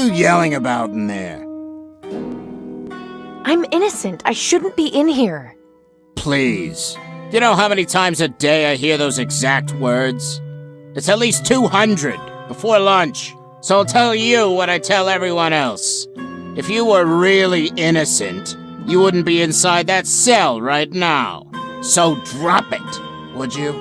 you yelling about in there? I'm innocent. I shouldn't be in here. Please. You know how many times a day I hear those exact words? It's at least 200 before lunch. So I'll tell you what I tell everyone else. If you were really innocent, you wouldn't be inside that cell right now. So drop it, would you?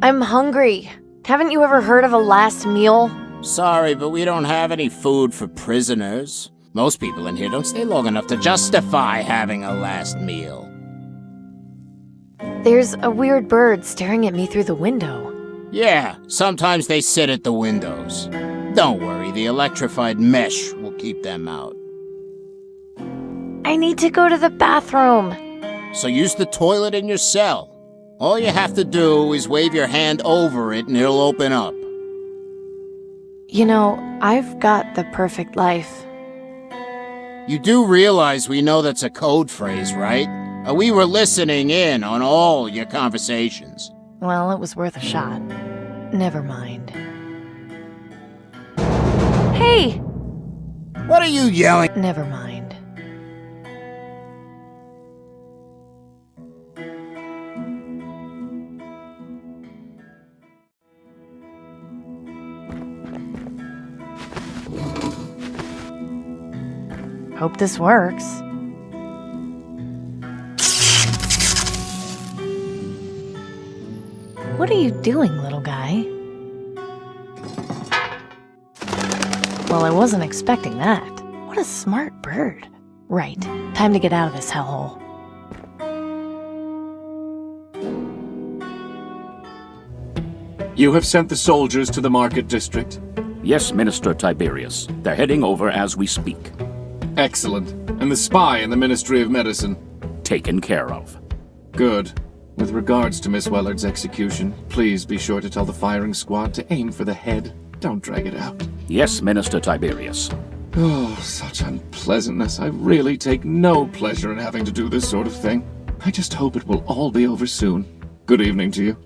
I'm hungry. Haven't you ever heard of a last meal? Sorry, but we don't have any food for prisoners. Most people in here don't stay long enough to justify having a last meal. There's a weird bird staring at me through the window. Yeah, sometimes they sit at the windows. Don't worry, the electrified mesh will keep them out. I need to go to the bathroom. So use the toilet in your cell. All you have to do is wave your hand over it and it'll open up. You know, I've got the perfect life. You do realize we know that's a code phrase, right? We were listening in on all your conversations. Well, it was worth a shot. Never mind. Hey! What are you yelling? Never mind. Hope this works. What are you doing, little guy? Well, I wasn't expecting that. What a smart bird. Right, time to get out of this hellhole. You have sent the soldiers to the market district? Yes, Minister Tiberius. They're heading over as we speak. Excellent. And the spy in the Ministry of Medicine? Taken care of. Good. With regards to Miss Wellard's execution, please be sure to tell the firing squad to aim for the head. Don't drag it out. Yes, Minister Tiberius. Oh, such unpleasantness. I really take no pleasure in having to do this sort of thing. I just hope it will all be over soon. Good evening to you.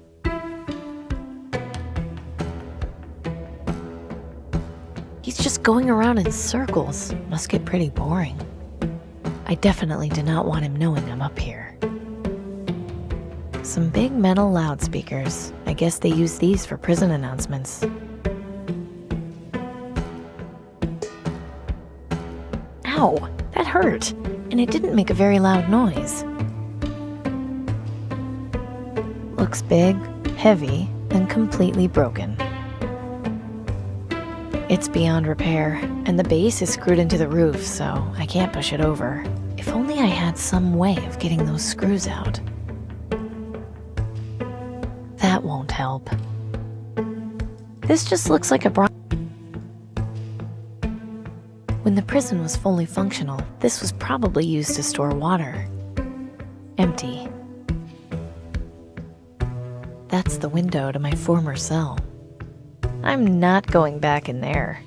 He's just going around in circles. Must get pretty boring. I definitely do not want him knowing I'm up here. Some big metal loudspeakers. I guess they use these for prison announcements. Ow! That hurt! And it didn't make a very loud noise. Looks big, heavy, and completely broken. It's beyond repair, and the base is screwed into the roof, so I can't push it over. If only I had some way of getting those screws out. That won't help. This just looks like a When the prison was fully functional, this was probably used to store water. Empty. That's the window to my former cell. I'm not going back in there.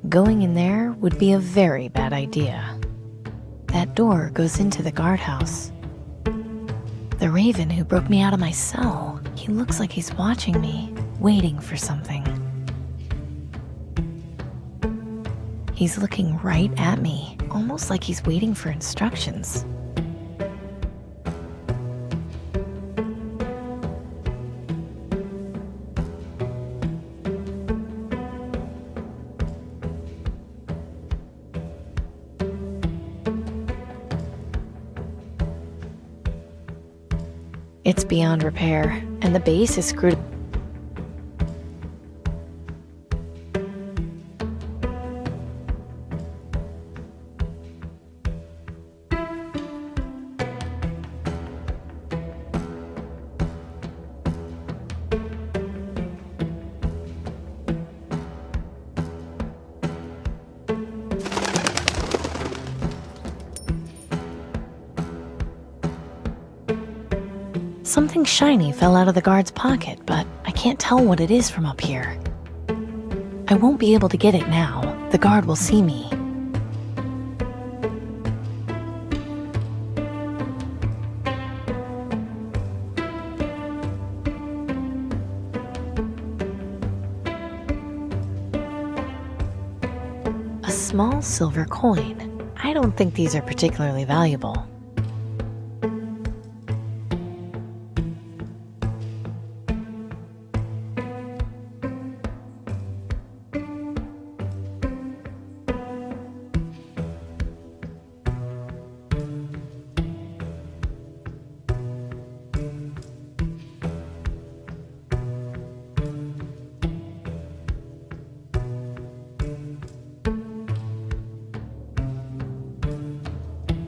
Going in there would be a very bad idea. That door goes into the guardhouse. The raven who broke me out of my cell, he looks like he's watching me, waiting for something. He's looking right at me, almost like he's waiting for instructions. It's beyond repair, and the base is screwed. Something shiny fell out of the guard's pocket, but I can't tell what it is from up here. I won't be able to get it now. The guard will see me. small silver coin. I don't think these are particularly valuable.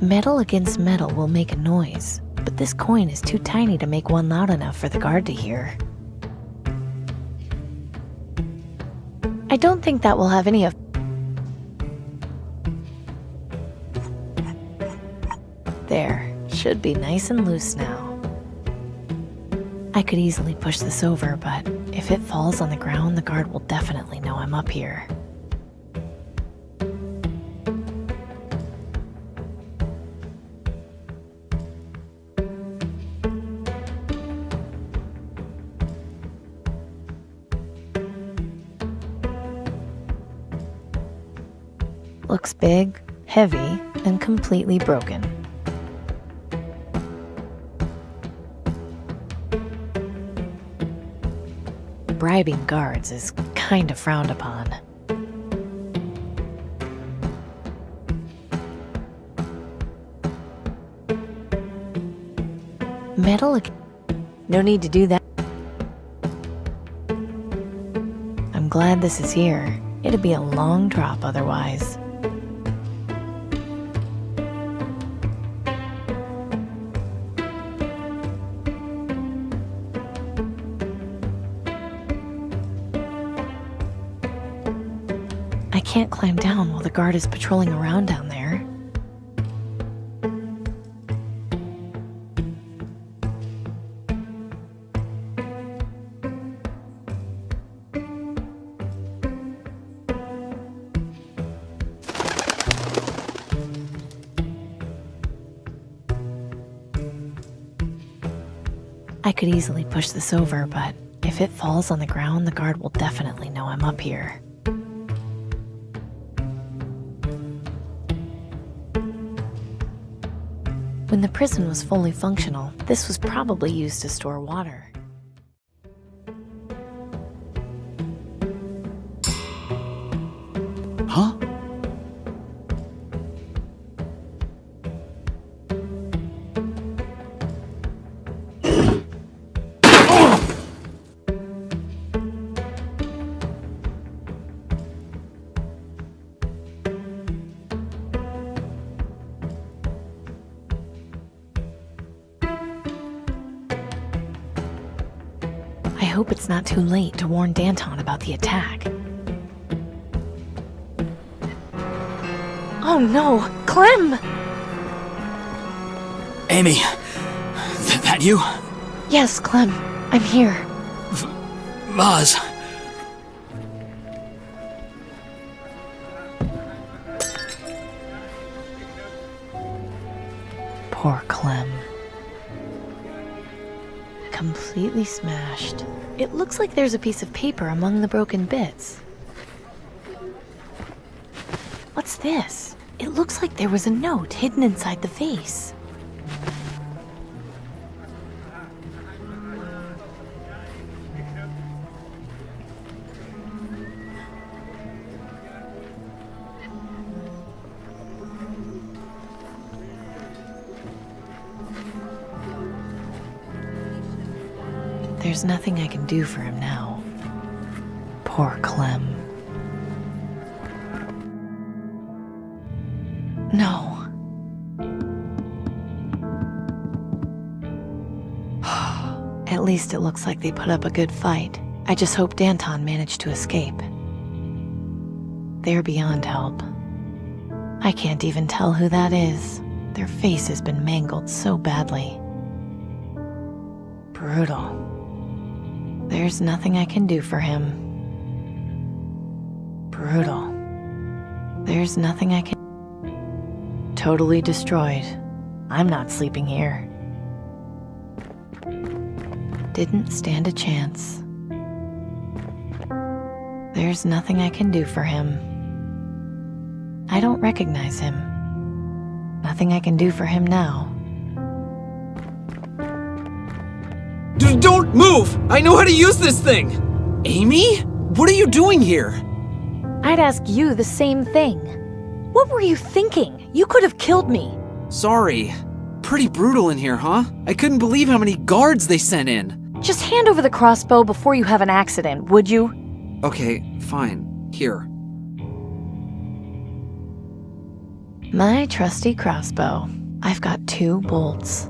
Metal against metal will make a noise, but this coin is too tiny to make one loud enough for the guard to hear. I don't think that will have any of... There, should be nice and loose now. I could easily push this over, but if it falls on the ground, the guard will definitely know I'm up here. Looks big, heavy, and completely broken. Bribing guards is kind of frowned upon. Metal? No need to do that. I'm glad this is here. It'd be a long drop otherwise. I can't climb down while the guard is patrolling around down there. I could easily push this over, but if it falls on the ground, the guard will definitely know I'm up here. When the prison was fully functional, this was probably used to store water. Huh? I hope it's not too late to warn Danton about the attack. Oh no! Clem! Amy, that you? Yes, Clem. I'm here. Vaz. Poor Clem. Completely smashed. It looks like there's a piece of paper among the broken bits. What's this? It looks like there was a note hidden inside the vase. There's nothing I can do for him now. Poor Clem. No. At least it looks like they put up a good fight. I just hope Danton managed to escape. They're beyond help. I can't even tell who that is. Their face has been mangled so badly. Brutal. There's nothing I can do for him. Brutal. There's nothing I can... Totally destroyed. I'm not sleeping here. Didn't stand a chance. There's nothing I can do for him. I don't recognize him. Nothing I can do for him now. Don't move! I know how to use this thing! Amy? What are you doing here? I'd ask you the same thing. What were you thinking? You could have killed me. Sorry. Pretty brutal in here, huh? I couldn't believe how many guards they sent in. Just hand over the crossbow before you have an accident, would you? Okay, fine. Here. My trusty crossbow. I've got 2 bolts.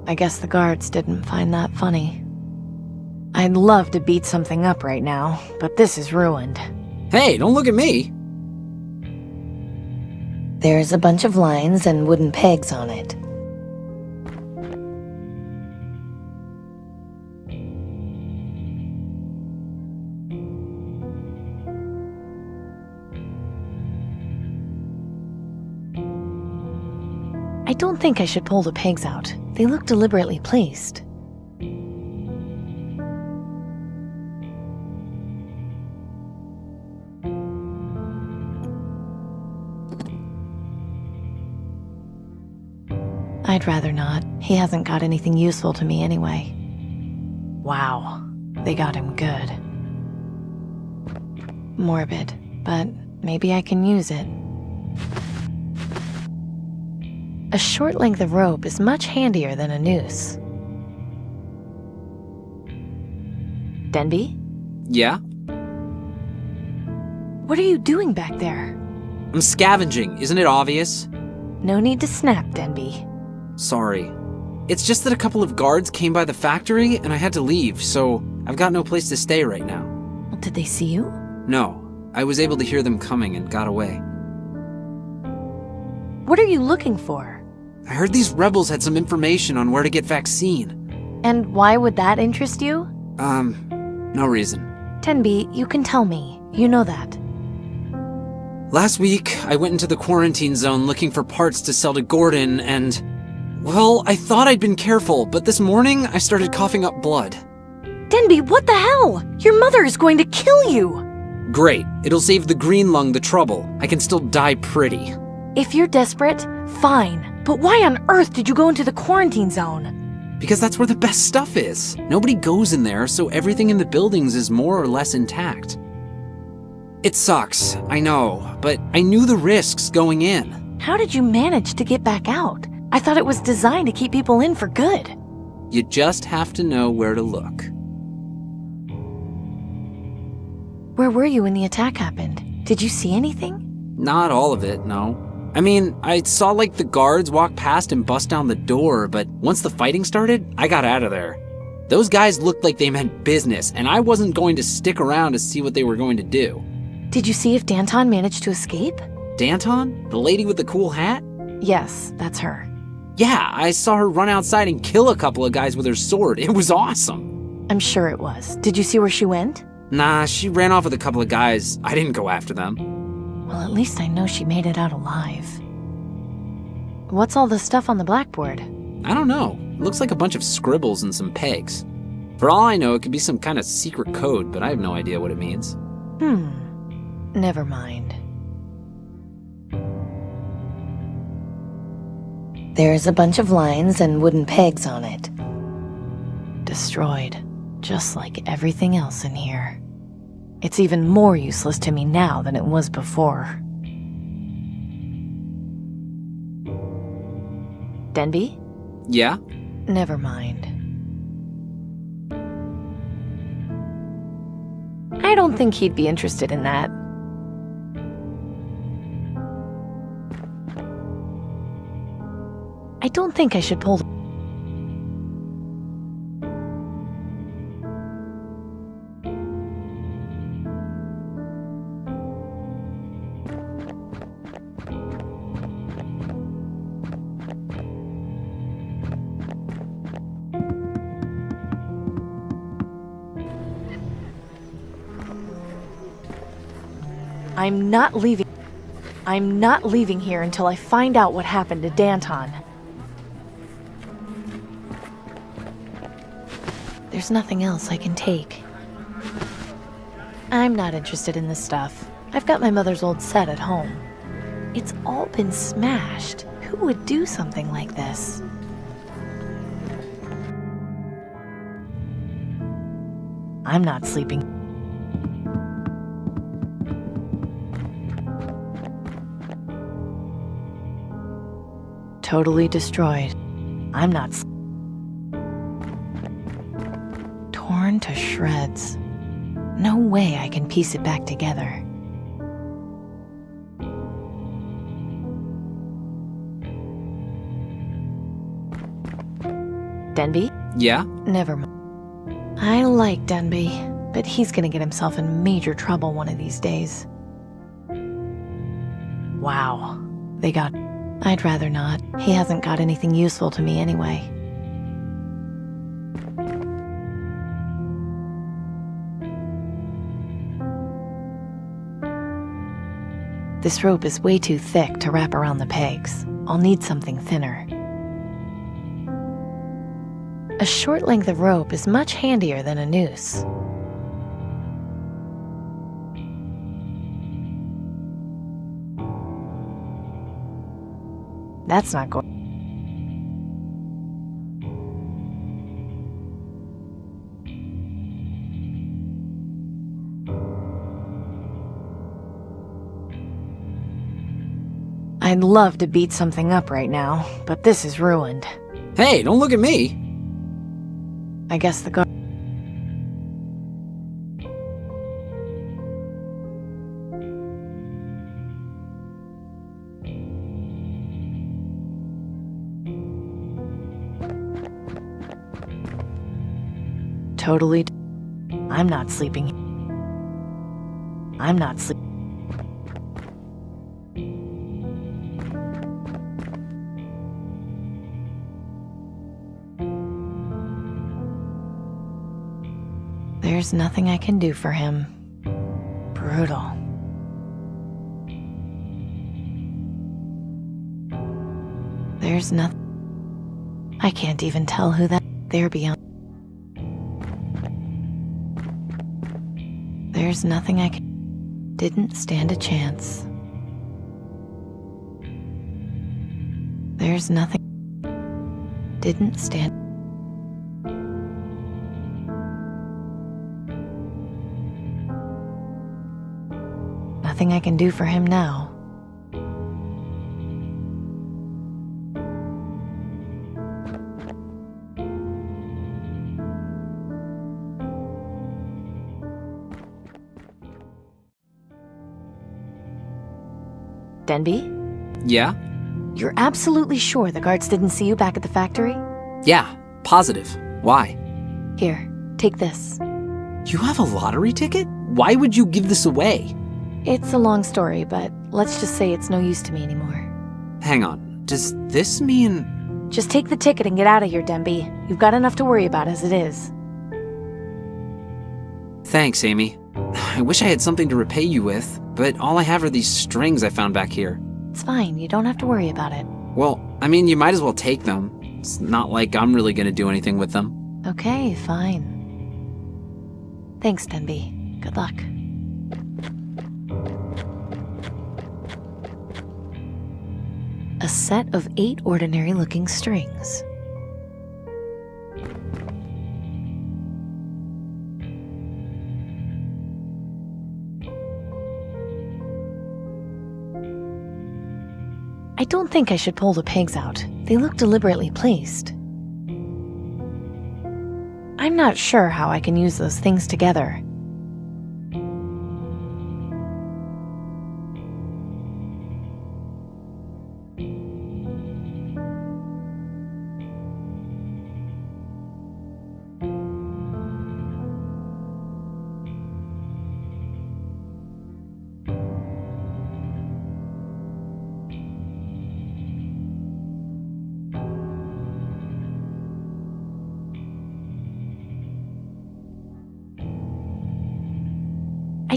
I guess the guards didn't find that funny. I'd love to beat something up right now, but this is ruined. Hey, don't look at me! There's a bunch of lines and wooden pegs on it. I don't think I should pull the pegs out. They look deliberately placed. I'd rather not. He hasn't got anything useful to me anyway. Wow, they got him good. Morbid, but maybe I can use it. A short length of rope is much handier than a noose. Denby? Yeah? What are you doing back there? I'm scavenging, isn't it obvious? No need to snap, Denby. Sorry. It's just that a couple of guards came by the factory and I had to leave, so I've got no place to stay right now. Did they see you? No, I was able to hear them coming and got away. What are you looking for? I heard these rebels had some information on where to get vaccine. And why would that interest you? No reason. Denby, you can tell me. You know that. Last week, I went into the quarantine zone looking for parts to sell to Gordon and... well, I thought I'd been careful, but this morning I started coughing up blood. Denby, what the hell? Your mother is going to kill you! Great, it'll save the green lung the trouble. I can still die pretty. If you're desperate, fine. But why on earth did you go into the quarantine zone? Because that's where the best stuff is. Nobody goes in there, so everything in the buildings is more or less intact. It sucks, I know, but I knew the risks going in. How did you manage to get back out? I thought it was designed to keep people in for good. You just have to know where to look. Where were you when the attack happened? Did you see anything? Not all of it, no. I mean, I saw like the guards walk past and bust down the door, but once the fighting started, I got out of there. Those guys looked like they meant business, and I wasn't going to stick around to see what they were going to do. Did you see if Danton managed to escape? Danton? The lady with the cool hat? Yes, that's her. Yeah, I saw her run outside and kill a couple of guys with her sword. It was awesome. I'm sure it was. Did you see where she went? Nah, she ran off with a couple of guys. I didn't go after them. Well, at least I know she made it out alive. What's all the stuff on the blackboard? I don't know. It looks like a bunch of scribbles and some pegs. For all I know, it could be some kind of secret code, but I have no idea what it means. Never mind. There's a bunch of lines and wooden pegs on it. Destroyed, just like everything else in here. It's even more useless to me now than it was before. Denby? Yeah? Never mind. I don't think he'd be interested in that. I don't think I should pull the... I'm not leaving here until I find out what happened to Danton. There's nothing else I can take. I'm not interested in this stuff. I've got my mother's old set at home. It's all been smashed. Who would do something like this? I'm not sleeping. Totally destroyed. I'm not torn to shreds. No way I can piece it back together. Denby? Yeah? Never mind. I like Denby, but he's gonna get himself in major trouble one of these days. Wow. They got... I'd rather not. He hasn't got anything useful to me anyway. This rope is way too thick to wrap around the pegs. I'll need something thinner. A short length of rope is much handier than a noose. That's not going. I'd love to beat something up right now, but this is ruined. Hey, don't look at me! I guess the guard. Totally. I'm not sleeping. I'm not sleeping. There's nothing I can do for him. Brutal. There's nothing. I can't even tell who that. They're beyond. There's nothing I can. Didn't stand a chance. There's nothing. Didn't stand. Nothing I can do for him now. Denby? Yeah? You're absolutely sure the guards didn't see you back at the factory? Yeah, positive. Why? Here, take this. You have a lottery ticket? Why would you give this away? It's a long story, but let's just say it's no use to me anymore. Hang on, does this mean... Just take the ticket and get out of here, Denby. You've got enough to worry about as it is. Thanks, Amy. I wish I had something to repay you with, but all I have are these strings I found back here. It's fine, you don't have to worry about it. Well, I mean, you might as well take them. It's not like I'm really gonna do anything with them. Okay, fine. Thanks, Denby. Good luck. A set of 8 ordinary-looking strings. I don't think I should pull the pegs out. They look deliberately placed. I'm not sure how I can use those things together. I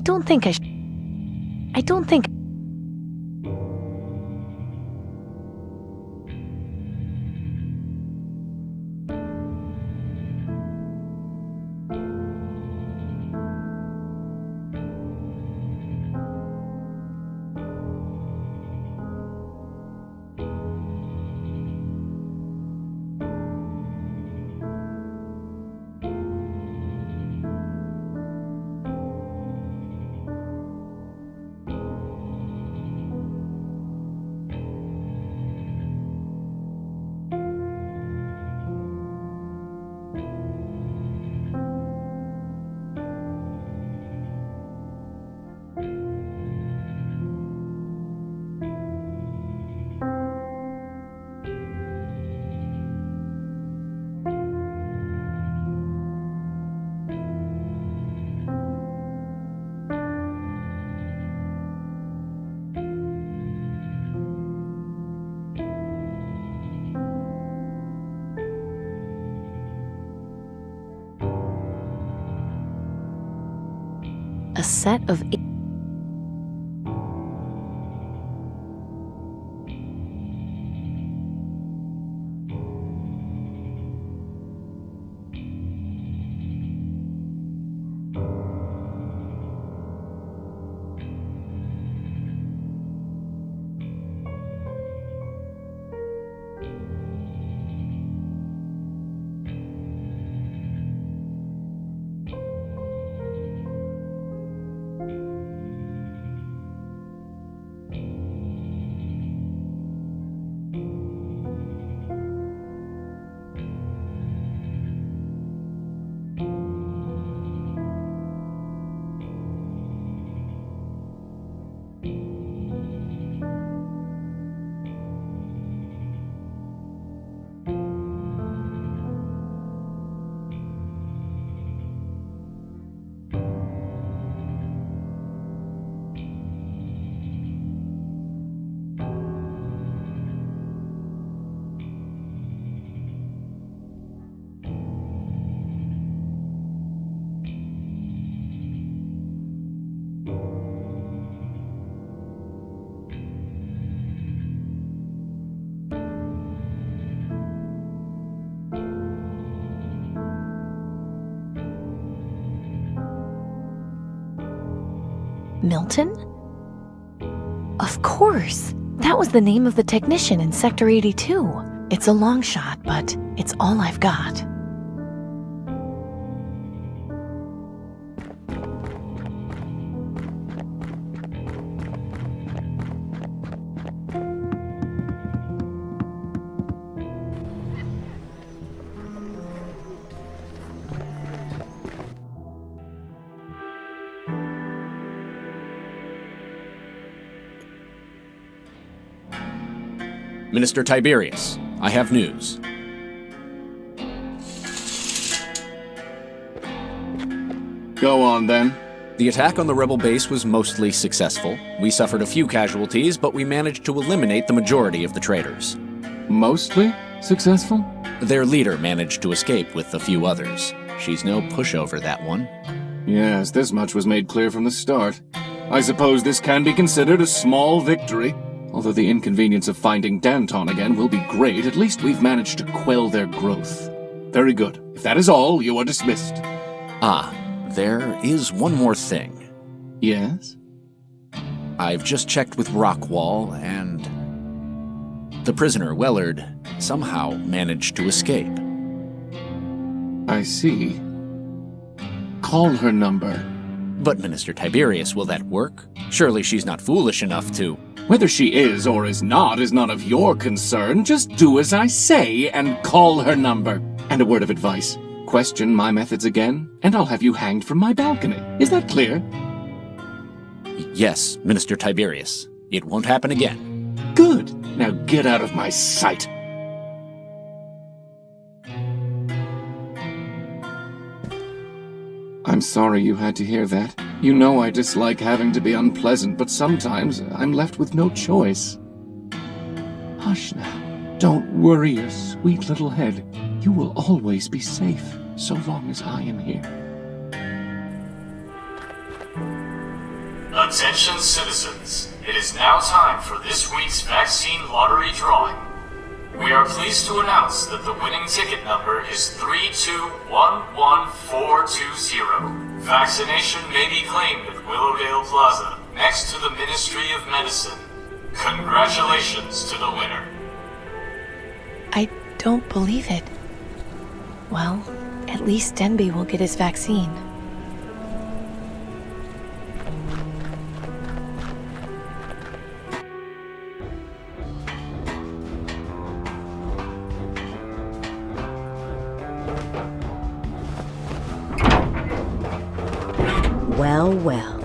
don't think set of Milton? Of course! That was the name of the technician in Sector 82. It's a long shot, but it's all I've got. Minister Tiberius, I have news. Go on, then. The attack on the rebel base was mostly successful. We suffered a few casualties, but we managed to eliminate the majority of the traitors. Mostly successful? Their leader managed to escape with a few others. She's no pushover, that one. Yes, this much was made clear from the start. I suppose this can be considered a small victory. Although the inconvenience of finding Danton again will be great, at least we've managed to quell their growth. Very good. If that is all, you are dismissed. Ah, there is one more thing. Yes? I've just checked with Rockwall, and the prisoner, Wellard, somehow managed to escape. I see. Call her number. But, Minister Tiberius, will that work? Surely she's not foolish enough to... Whether she is or is not none of your concern. Just do as I say and call her number. And a word of advice. Question my methods again, and I'll have you hanged from my balcony. Is that clear? Yes, Minister Tiberius. It won't happen again. Good. Now get out of my sight. I'm sorry you had to hear that. You know I dislike having to be unpleasant, but sometimes I'm left with no choice. Hush now. Don't worry your sweet little head. You will always be safe, so long as I am here. Attention citizens, it is now time for this week's vaccine lottery drawing. We are pleased to announce that the winning ticket number is 3211420. Vaccination may be claimed at Willowdale Plaza, next to the Ministry of Medicine. Congratulations to the winner. I don't believe it. Well, at least Denby will get his vaccine. Well, well,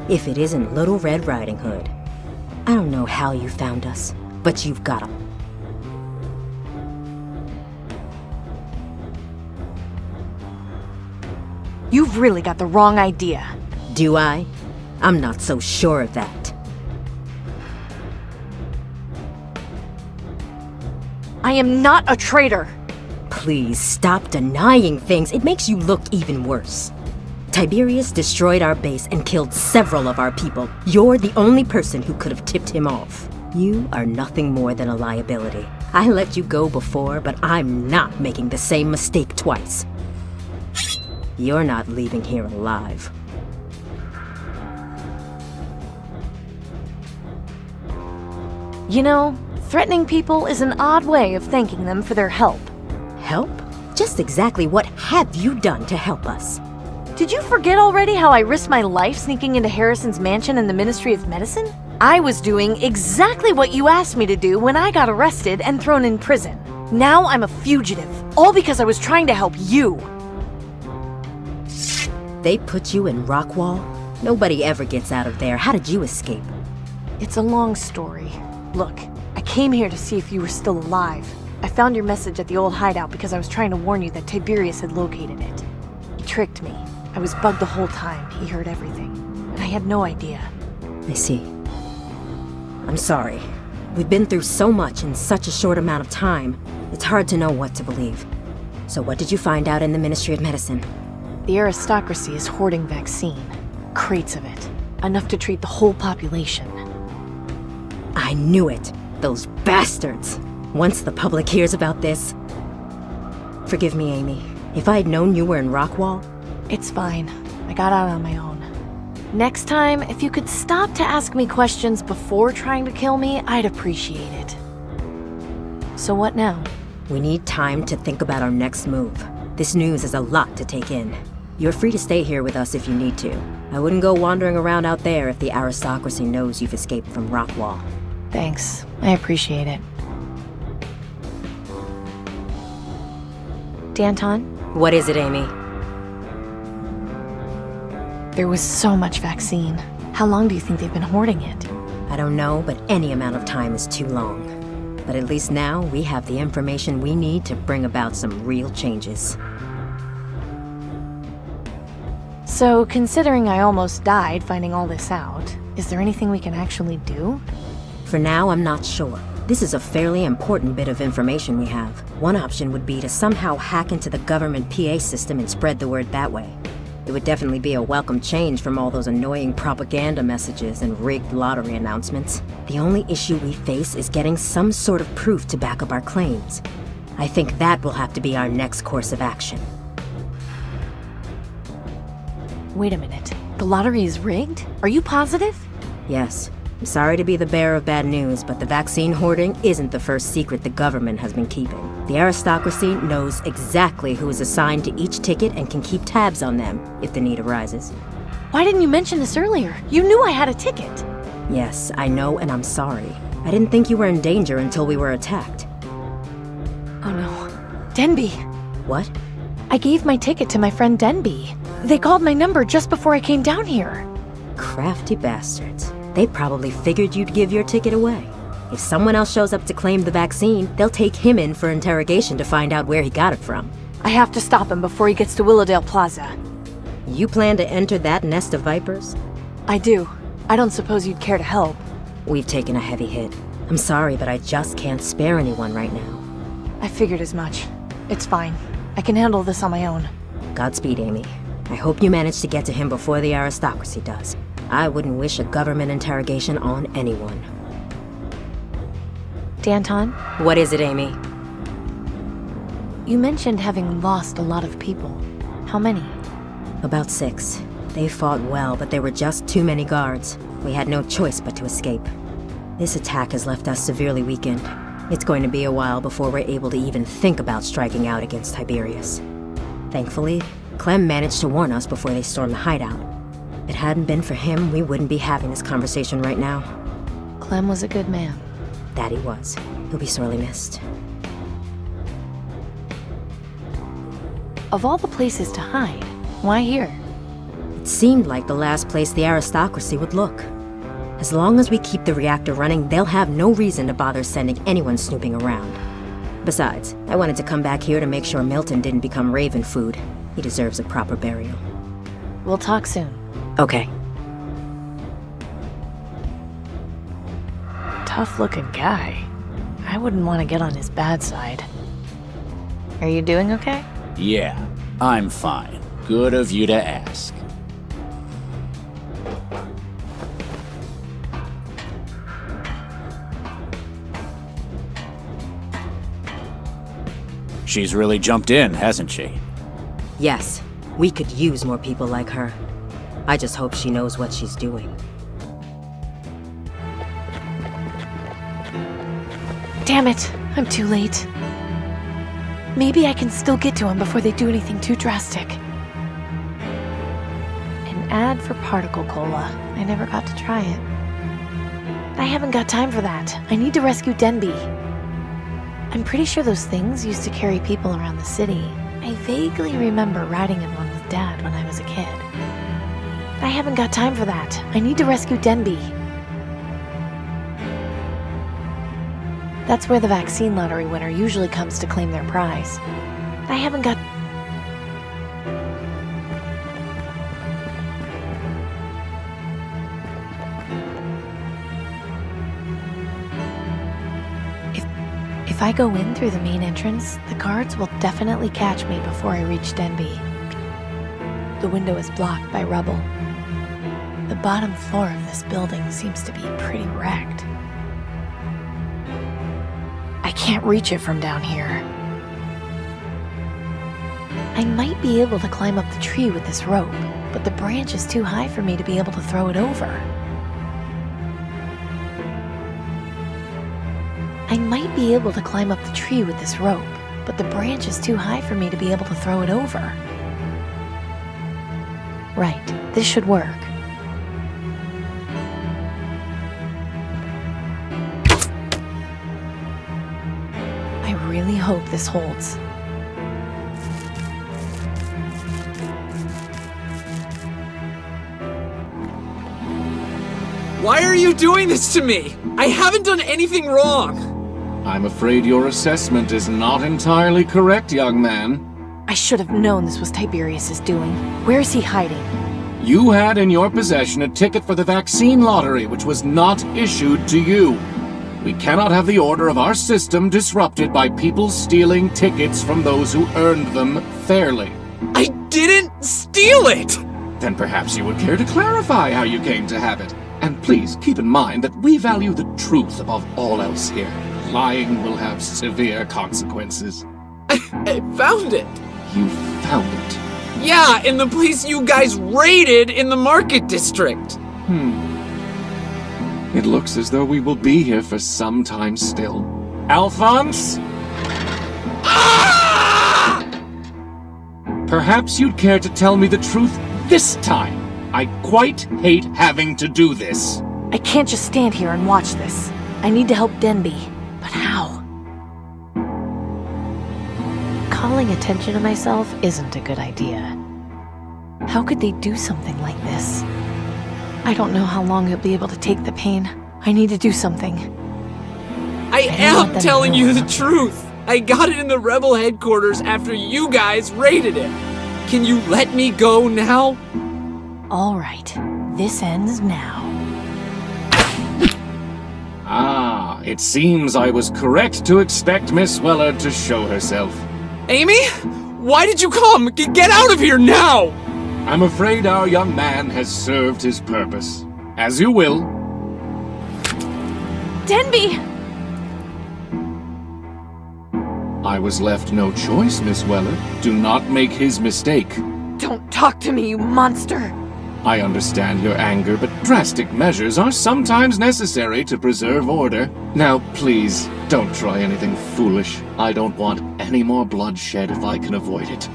if it isn't Little Red Riding Hood. I don't know how you found us, but you've got 'em. You've really got the wrong idea. Do I? I'm not so sure of that. I am not a traitor. Please stop denying things. It makes you look even worse. Tiberius destroyed our base and killed several of our people. You're the only person who could have tipped him off. You are nothing more than a liability. I let you go before, but I'm not making the same mistake twice. You're not leaving here alive. You know, threatening people is an odd way of thanking them for their help. Help? Just exactly what have you done to help us? Did you forget already how I risked my life sneaking into Harrison's mansion in the Ministry of Medicine? I was doing exactly what you asked me to do when I got arrested and thrown in prison. Now I'm a fugitive, all because I was trying to help you. They put you in Rockwall? Nobody ever gets out of there. How did you escape? It's a long story. Look, I came here to see if you were still alive. I found your message at the old hideout because I was trying to warn you that Tiberius had located it. He tricked me. I was bugged the whole time. He heard everything. And I had no idea. I see. I'm sorry. We've been through so much in such a short amount of time. It's hard to know what to believe. So what did you find out in the Ministry of Medicine? The aristocracy is hoarding vaccine. Crates of it. Enough to treat the whole population. I knew it! Those bastards! Once the public hears about this... Forgive me, Amy. If I had known you were in Rockwall... It's fine. I got out on my own. Next time, if you could stop to ask me questions before trying to kill me, I'd appreciate it. So what now? We need time to think about our next move. This news is a lot to take in. You're free to stay here with us if you need to. I wouldn't go wandering around out there if the aristocracy knows you've escaped from Rockwall. Thanks. I appreciate it. Danton? What is it, Amy? There was so much vaccine. How long do you think they've been hoarding it? I don't know, but any amount of time is too long. But at least now we have the information we need to bring about some real changes. So, considering I almost died finding all this out, is there anything we can actually do? For now, I'm not sure. This is a fairly important bit of information we have. One option would be to somehow hack into the government PA system and spread the word that way. It would definitely be a welcome change from all those annoying propaganda messages and rigged lottery announcements. The only issue we face is getting some sort of proof to back up our claims. I think that will have to be our next course of action. Wait a minute. The lottery is rigged? Are you positive? Yes. I'm sorry to be the bearer of bad news, but the vaccine hoarding isn't the first secret the government has been keeping. The aristocracy knows exactly who is assigned to each ticket and can keep tabs on them if the need arises. Why didn't you mention this earlier? You knew I had a ticket. Yes, I know, and I'm sorry. I didn't think you were in danger until we were attacked. Oh no. Denby. What? I gave my ticket to my friend Denby. They called my number just before I came down here. Crafty bastards. They probably figured you'd give your ticket away. If someone else shows up to claim the vaccine, they'll take him in for interrogation to find out where he got it from. I have to stop him before he gets to Willowdale Plaza. You plan to enter that nest of vipers? I do. I don't suppose you'd care to help. We've taken a heavy hit. I'm sorry, but I just can't spare anyone right now. I figured as much. It's fine. I can handle this on my own. Godspeed, Amy. I hope you manage to get to him before the aristocracy does. I wouldn't wish a government interrogation on anyone. Danton? What is it, Amy? You mentioned having lost a lot of people. How many? About 6. They fought well, but there were just too many guards. We had no choice but to escape. This attack has left us severely weakened. It's going to be a while before we're able to even think about striking out against Tiberius. Thankfully, Clem managed to warn us before they stormed the hideout. If it hadn't been for him, we wouldn't be having this conversation right now. Clem was a good man. That he was. He'll be sorely missed. Of all the places to hide, why here? It seemed like the last place the aristocracy would look. As long as we keep the reactor running, they'll have no reason to bother sending anyone snooping around. Besides, I wanted to come back here to make sure Milton didn't become Raven food. He deserves a proper burial. We'll talk soon. Okay. Tough-looking guy. I wouldn't want to get on his bad side. Are you doing okay? Yeah, I'm fine. Good of you to ask. She's really jumped in, hasn't she? Yes, we could use more people like her. I just hope she knows what she's doing. Damn it, I'm too late. Maybe I can still get to him before they do anything too drastic. An ad for Particle Cola. I never got to try it. I haven't got time for that. I need to rescue Denby. I'm pretty sure those things used to carry people around the city. I vaguely remember riding in one with Dad when I was a kid. I haven't got time for that. I need to rescue Denby. That's where the vaccine lottery winner usually comes to claim their prize. I haven't got... If I go in through the main entrance, the guards will definitely catch me before I reach Denby. The window is blocked by rubble. The bottom floor of this building seems to be pretty wrecked. I can't reach it from down here. I might be able to climb up the tree with this rope, but the branch is too high for me to be able to throw it over. I might be able to climb up the tree with this rope, but the branch is too high for me to be able to throw it over. Right, this should work. I really hope this holds. Why are you doing this to me? I haven't done anything wrong! I'm afraid your assessment is not entirely correct, young man. I should have known this was Tiberius's doing. Where is he hiding? You had in your possession a ticket for the vaccine lottery, which was not issued to you. We cannot have the order of our system disrupted by people stealing tickets from those who earned them fairly. I didn't steal it! Then perhaps you would care to clarify how you came to have it. And please keep in mind that we value the truth above all else here. Lying will have severe consequences. I found it! You found it? Yeah, in the place you guys raided in the market district! It looks as though we will be here for some time still. Alphonse? Ah! Perhaps you'd care to tell me the truth this time. I quite hate having to do this. I can't just stand here and watch this. I need to help Denby. But how? Calling attention to myself isn't a good idea. How could they do something like this? I don't know how long you'll be able to take the pain. I need to do something. I am want them telling to you know. the truth! I got it in the rebel headquarters after you guys raided it! Can you let me go now? All right, this ends now. Ah, it seems I was correct to expect Miss Weller to show herself. Amy? Why did you come? Get out of here now! I'm afraid our young man has served his purpose. As you will. Denby! I was left no choice, Miss Weller. Do not make his mistake. Don't talk to me, you monster! I understand your anger, but drastic measures are sometimes necessary to preserve order. Now, please, don't try anything foolish. I don't want any more bloodshed if I can avoid it.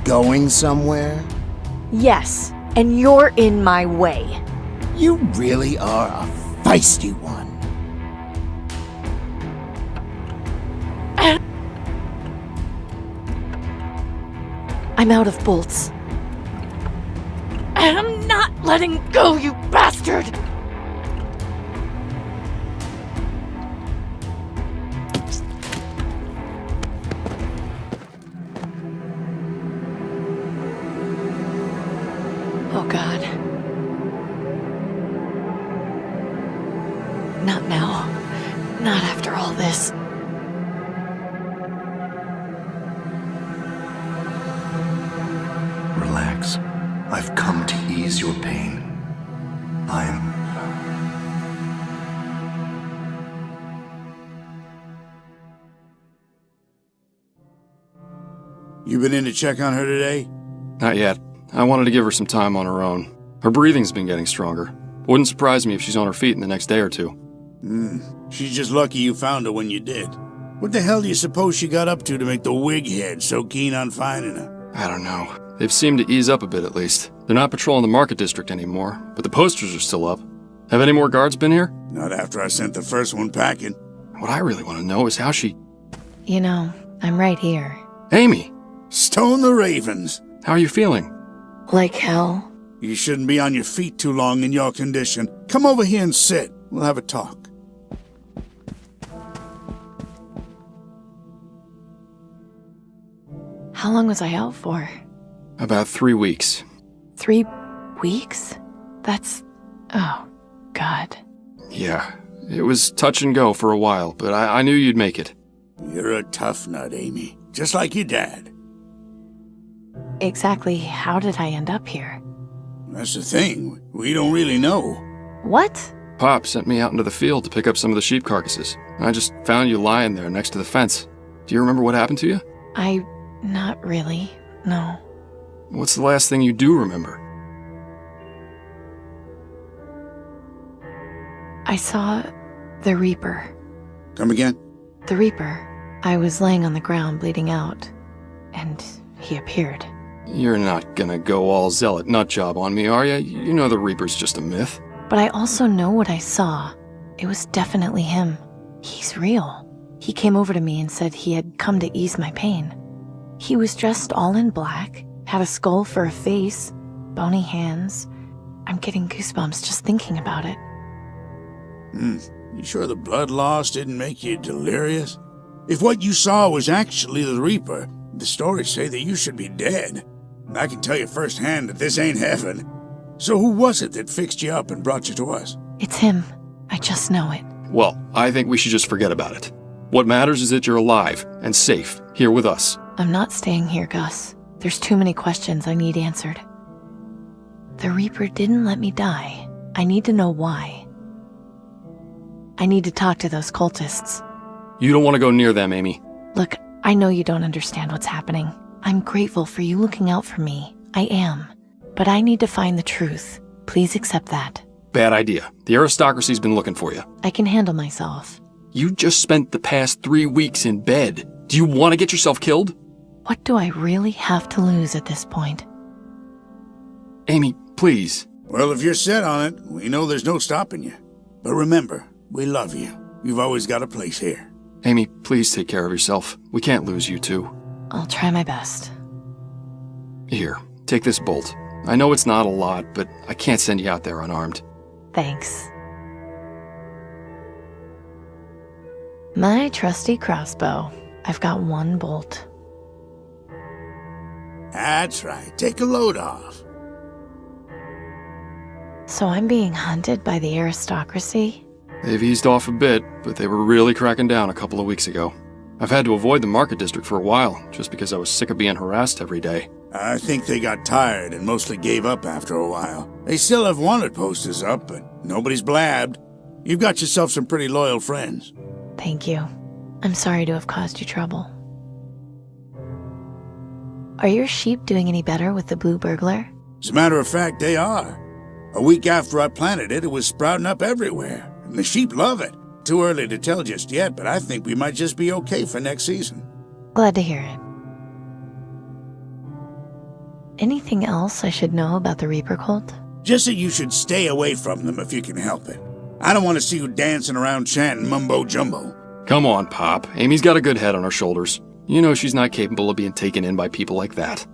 Going somewhere? Yes, and you're in my way. You really are a feisty one. I'm out of bolts. And I'm not letting go, you bastard! Oh God. Not now. Not after all this. Relax. I've come to ease your pain. I'm You been in to check on her today? Not yet. I wanted to give her some time on her own. Her breathing's been getting stronger. Wouldn't surprise me if she's on her feet in the next day or two. She's just lucky you found her when you did. What the hell do you suppose she got up to make the wig head so keen on finding her? I don't know. They've seemed to ease up a bit at least. They're not patrolling the market district anymore, but the posters are still up. Have any more guards been here? Not after I sent the first one packing. What I really want to know is how she... You know, I'm right here. Amy! Stone the Ravens. How are you feeling? Like hell? You shouldn't be on your feet too long in your condition. Come over here and sit. We'll have a talk. How long was I out for? About 3 weeks. 3 weeks? That's... Oh, God. Yeah, it was touch and go for a while, but I knew you'd make it. You're a tough nut, Amy. Just like your dad. Exactly how did I end up here? That's the thing. We don't really know. What? Pop sent me out into the field to pick up some of the sheep carcasses. I just found you lying there next to the fence. Do you remember what happened to you? Not really, no. What's the last thing you do remember? I saw the Reaper. Come again? The Reaper. I was laying on the ground bleeding out, and he appeared. You're not gonna go all zealot nutjob on me, are you? You know the Reaper's just a myth. But I also know what I saw. It was definitely him. He's real. He came over to me and said he had come to ease my pain. He was dressed all in black, had a skull for a face, bony hands. I'm getting goosebumps just thinking about it. You sure the blood loss didn't make you delirious? If what you saw was actually the Reaper, the stories say that you should be dead. I can tell you firsthand that this ain't heaven. So who was it that fixed you up and brought you to us? It's him. I just know it. Well, I think we should just forget about it. What matters is that you're alive and safe here with us. I'm not staying here, Gus. There's too many questions I need answered. The Reaper didn't let me die. I need to know why. I need to talk to those cultists. You don't want to go near them, Amy. Look, I know you don't understand what's happening. I'm grateful for you looking out for me. I am. But I need to find the truth. Please accept that. Bad idea. The aristocracy's been looking for you. I can handle myself. You just spent the past 3 weeks in bed. Do you want to get yourself killed? What do I really have to lose at this point? Amy, please. Well, if you're set on it, we know there's no stopping you. But remember, we love you. You've always got a place here. Amy, please take care of yourself. We can't lose you two. I'll try my best. Here, take this bolt. I know it's not a lot, but I can't send you out there unarmed. Thanks. My trusty crossbow. I've got 1 bolt. That's right. Take a load off. So I'm being hunted by the aristocracy? They've eased off a bit, but they were really cracking down a couple of weeks ago. I've had to avoid the market district for a while, just because I was sick of being harassed every day. I think they got tired and mostly gave up after a while. They still have wanted posters up, but nobody's blabbed. You've got yourself some pretty loyal friends. Thank you. I'm sorry to have caused you trouble. Are your sheep doing any better with the blue burglar? As a matter of fact, they are. A week after I planted it, it was sprouting up everywhere, and the sheep love it. Too early to tell just yet, but I think we might just be okay for next season. Glad to hear it. Anything else I should know about the Reaper cult? Just that you should stay away from them if you can help it. I don't want to see you dancing around chanting mumbo-jumbo. Come on, Pop. Amy's got a good head on her shoulders. You know she's not capable of being taken in by people like that.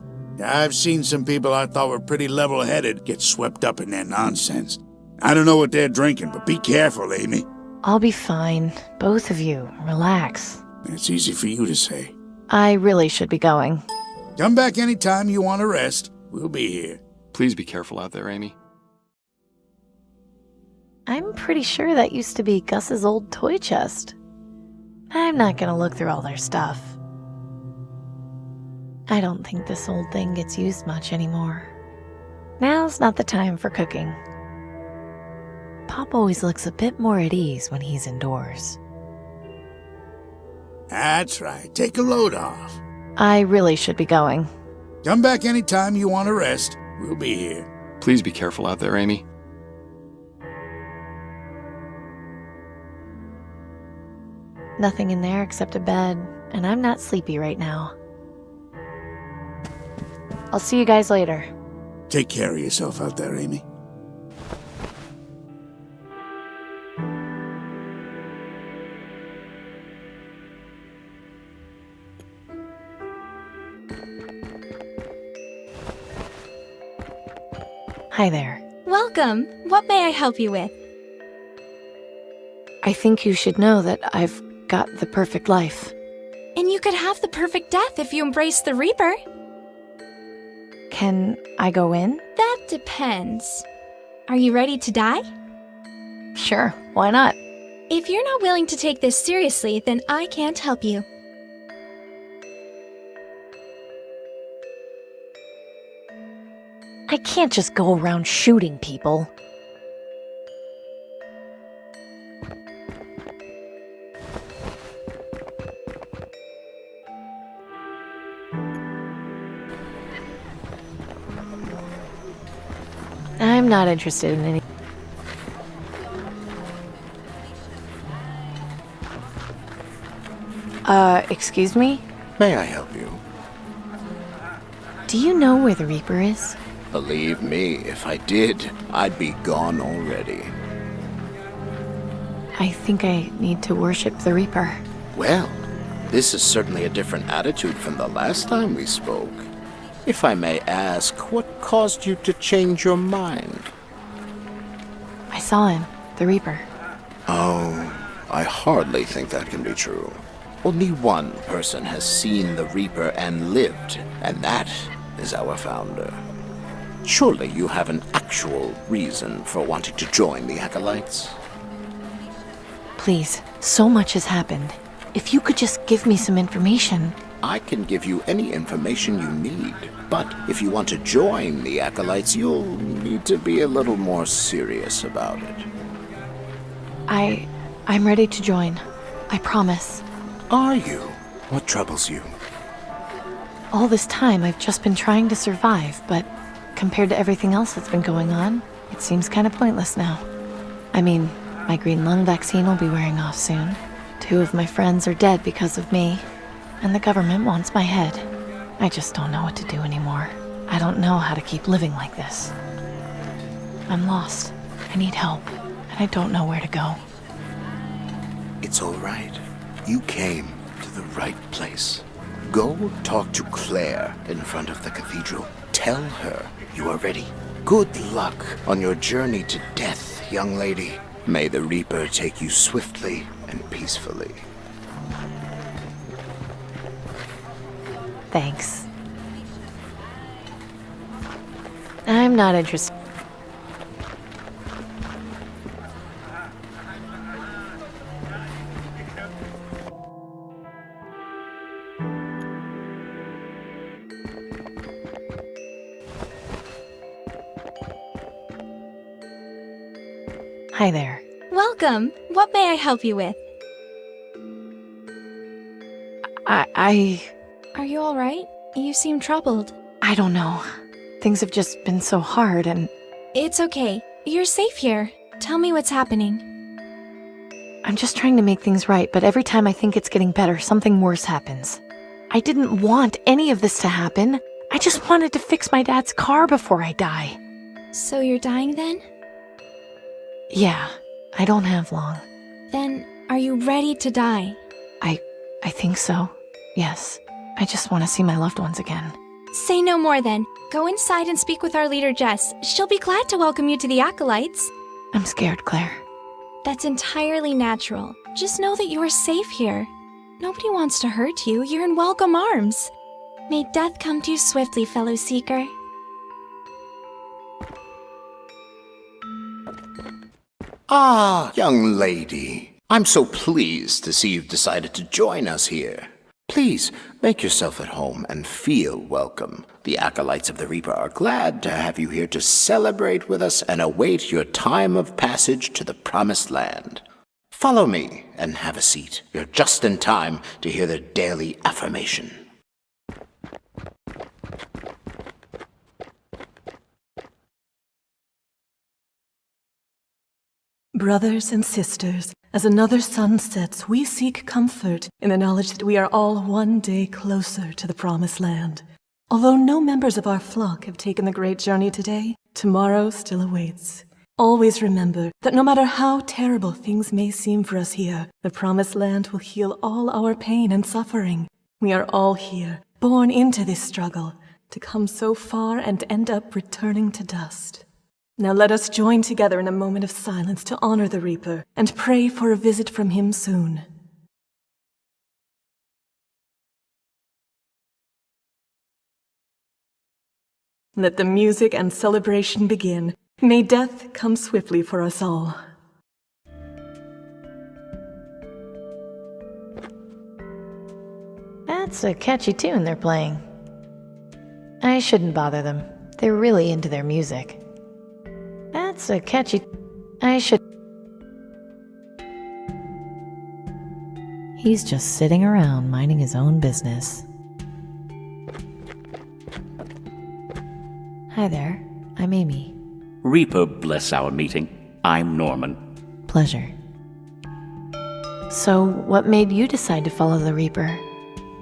I've seen some people I thought were pretty level-headed get swept up in their nonsense. I don't know what they're drinking, but be careful, Amy. I'll be fine. Both of you, relax. It's easy for you to say. I really should be going. Come back anytime you want to rest. We'll be here. Please be careful out there, Amy. I'm pretty sure that used to be Gus's old toy chest. I'm not gonna look through all their stuff. I don't think this old thing gets used much anymore. Now's not the time for cooking. Pop always looks a bit more at ease when he's indoors. That's right. Take a load off. I really should be going. Come back anytime you want to rest. We'll be here. Please be careful out there, Amy. Nothing in there except a bed, and I'm not sleepy right now. I'll see you guys later. Take care of yourself out there, Amy. Hi there. Welcome. What may I help you with? I think you should know that I've got the perfect life. And you could have the perfect death if you embrace the Reaper. Can I go in? That depends. Are you ready to die? Sure, why not? If you're not willing to take this seriously, then I can't help you. I can't just go around shooting people. I'm not interested in any... excuse me? May I help you? Do you know where the Reaper is? Believe me, if I did, I'd be gone already. I think I need to worship the Reaper. Well, this is certainly a different attitude from the last time we spoke. If I may ask, what caused you to change your mind? I saw him, the Reaper. Oh, I hardly think that can be true. Only one person has seen the Reaper and lived, and that is our founder. Surely you have an actual reason for wanting to join the Acolytes? Please, so much has happened. If you could just give me some information. I can give you any information you need, but if you want to join the Acolytes, you'll need to be a little more serious about it. I'm ready to join. I promise. Are you? What troubles you? All this time, I've just been trying to survive, but compared to everything else that's been going on, it seems kind of pointless now. I mean, my green lung vaccine will be wearing off soon. 2 of my friends are dead because of me, and the government wants my head. I just don't know what to do anymore. I don't know how to keep living like this. I'm lost. I need help, and I don't know where to go. It's all right. You came to the right place. Go talk to Claire in front of the cathedral. Tell her you are ready. Good luck on your journey to death, young lady. May the Reaper take you swiftly and peacefully. Thanks. I'm not interested. Hi there. Welcome. What may I help you with? Are you all right? You seem troubled. I don't know. Things have just been so hard and... It's okay. You're safe here. Tell me what's happening. I'm just trying to make things right, but every time I think it's getting better, something worse happens. I didn't want any of this to happen. I just wanted to fix my dad's car before I die. So you're dying then? Yeah, I don't have long. Then, are you ready to die? I think so. Yes. I just want to see my loved ones again. Say no more then. Go inside and speak with our leader Jess. She'll be glad to welcome you to the Acolytes. I'm scared, Claire. That's entirely natural. Just know that you are safe here. Nobody wants to hurt you. You're in welcome arms. May death come to you swiftly, fellow seeker. Ah, young lady. I'm so pleased to see you've decided to join us here. Please, make yourself at home and feel welcome. The Acolytes of the Reaper are glad to have you here to celebrate with us and await your time of passage to the Promised Land. Follow me and have a seat. You're just in time to hear the daily affirmation. Brothers and sisters, as another sun sets, we seek comfort in the knowledge that we are all one day closer to the Promised Land. Although no members of our flock have taken the great journey today, tomorrow still awaits. Always remember that no matter how terrible things may seem for us here, the Promised Land will heal all our pain and suffering. We are all here, born into this struggle, to come so far and end up returning to dust. Now let us join together in a moment of silence to honor the Reaper and pray for a visit from him soon. Let the music and celebration begin. May death come swiftly for us all. That's a catchy tune they're playing. I shouldn't bother them. They're really into their music. That's a catchy... He's just sitting around minding his own business. Hi there, I'm Amy. Reaper bless our meeting. I'm Norman. Pleasure. So, what made you decide to follow the Reaper?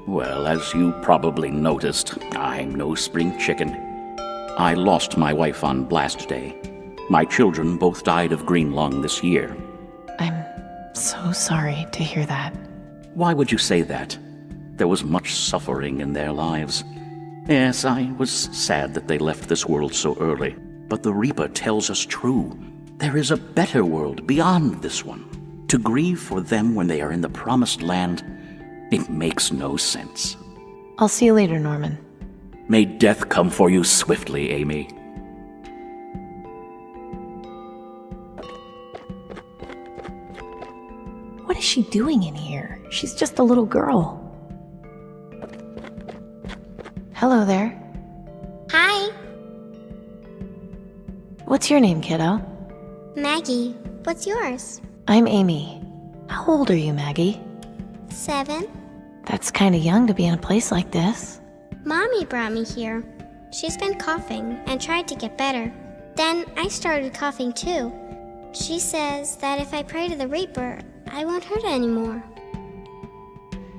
Well, as you probably noticed, I'm no spring chicken. I lost my wife on Blast Day. My children both died of green lung this year. I'm so sorry to hear that. Why would you say that? There was much suffering in their lives. Yes, I was sad that they left this world so early. But the Reaper tells us true. There is a better world beyond this one. To grieve for them when they are in the Promised Land, it makes no sense. I'll see you later, Norman. May death come for you swiftly, Amy. What is she doing in here? She's just a little girl. Hello there. Hi. What's your name, kiddo? Maggie. What's yours? I'm Amy. How old are you, Maggie? 7. That's kinda young to be in a place like this. Mommy brought me here. She's been coughing and tried to get better. Then I started coughing too. She says that if I pray to the Reaper, I won't hurt anymore.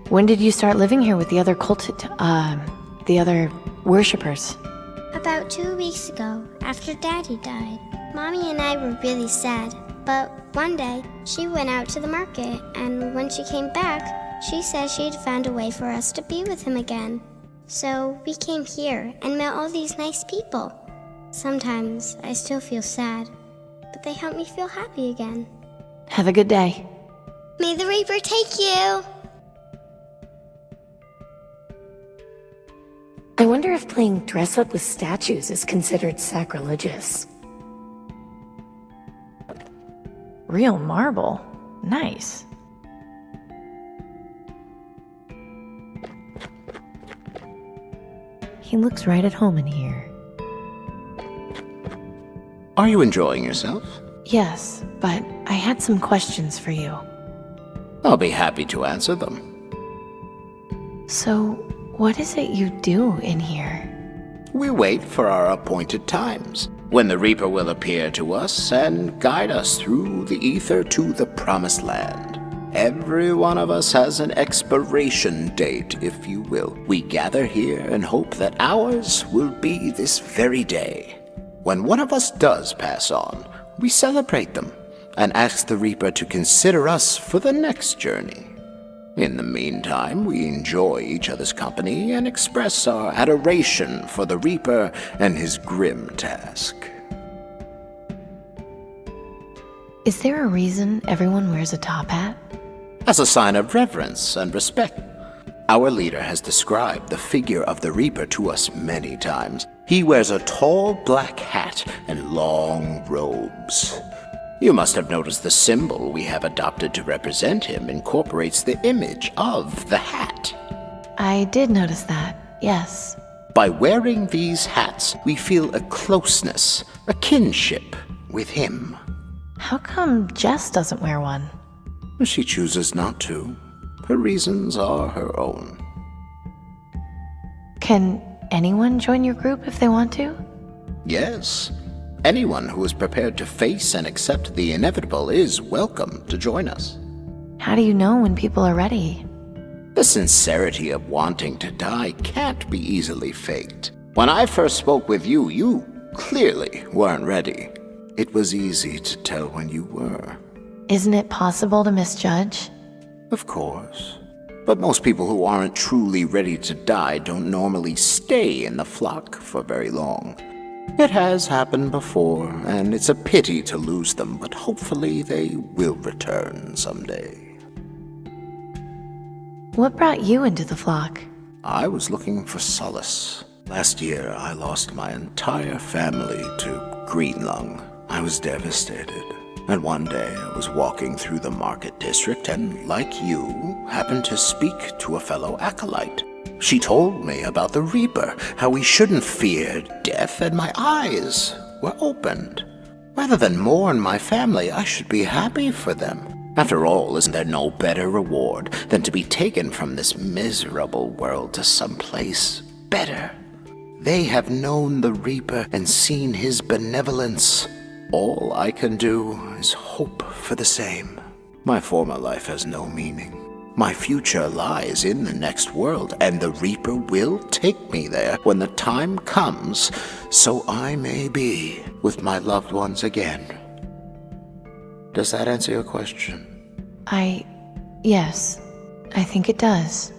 When did you start living here with the other the other worshippers? About 2 weeks ago, after Daddy died. Mommy and I were really sad, but one day she went out to the market, and when she came back, she said she'd found a way for us to be with him again. So we came here and met all these nice people. Sometimes I still feel sad, but they help me feel happy again. Have a good day. May the Reaper take you! I wonder if playing dress-up with statues is considered sacrilegious. Real marble. Nice. He looks right at home in here. Are you enjoying yourself? Yes, but I had some questions for you. I'll be happy to answer them. So, what is it you do in here? We wait for our appointed times, when the Reaper will appear to us and guide us through the ether to the Promised Land. Every one of us has an expiration date, if you will. We gather here and hope that ours will be this very day. When one of us does pass on, we celebrate them and ask the Reaper to consider us for the next journey. In the meantime, we enjoy each other's company and express our adoration for the Reaper and his grim task. Is there a reason everyone wears a top hat? As a sign of reverence and respect. Our leader has described the figure of the Reaper to us many times. He wears a tall black hat and long robes. You must have noticed the symbol we have adopted to represent him incorporates the image of the hat. I did notice that, yes. By wearing these hats, we feel a closeness, a kinship with him. How come Jess doesn't wear one? She chooses not to. Her reasons are her own. Can anyone join your group if they want to? Yes. Anyone who is prepared to face and accept the inevitable is welcome to join us. How do you know when people are ready? The sincerity of wanting to die can't be easily faked. When I first spoke with you, you clearly weren't ready. It was easy to tell when you were. Isn't it possible to misjudge? Of course. But most people who aren't truly ready to die don't normally stay in the flock for very long. It has happened before, and it's a pity to lose them, but hopefully they will return someday. What brought you into the flock? I was looking for solace. Last year, I lost my entire family to green lung. I was devastated. And one day, I was walking through the market district and, like you, happened to speak to a fellow acolyte. She told me about the Reaper, how we shouldn't fear death, and my eyes were opened. Rather than mourn my family, I should be happy for them. After all, isn't there no better reward than to be taken from this miserable world to someplace better? They have known the Reaper and seen his benevolence. All I can do is hope for the same. My former life has no meaning. My future lies in the next world, and the Reaper will take me there when the time comes, so I may be with my loved ones again. Does that answer your question? Yes, I think it does.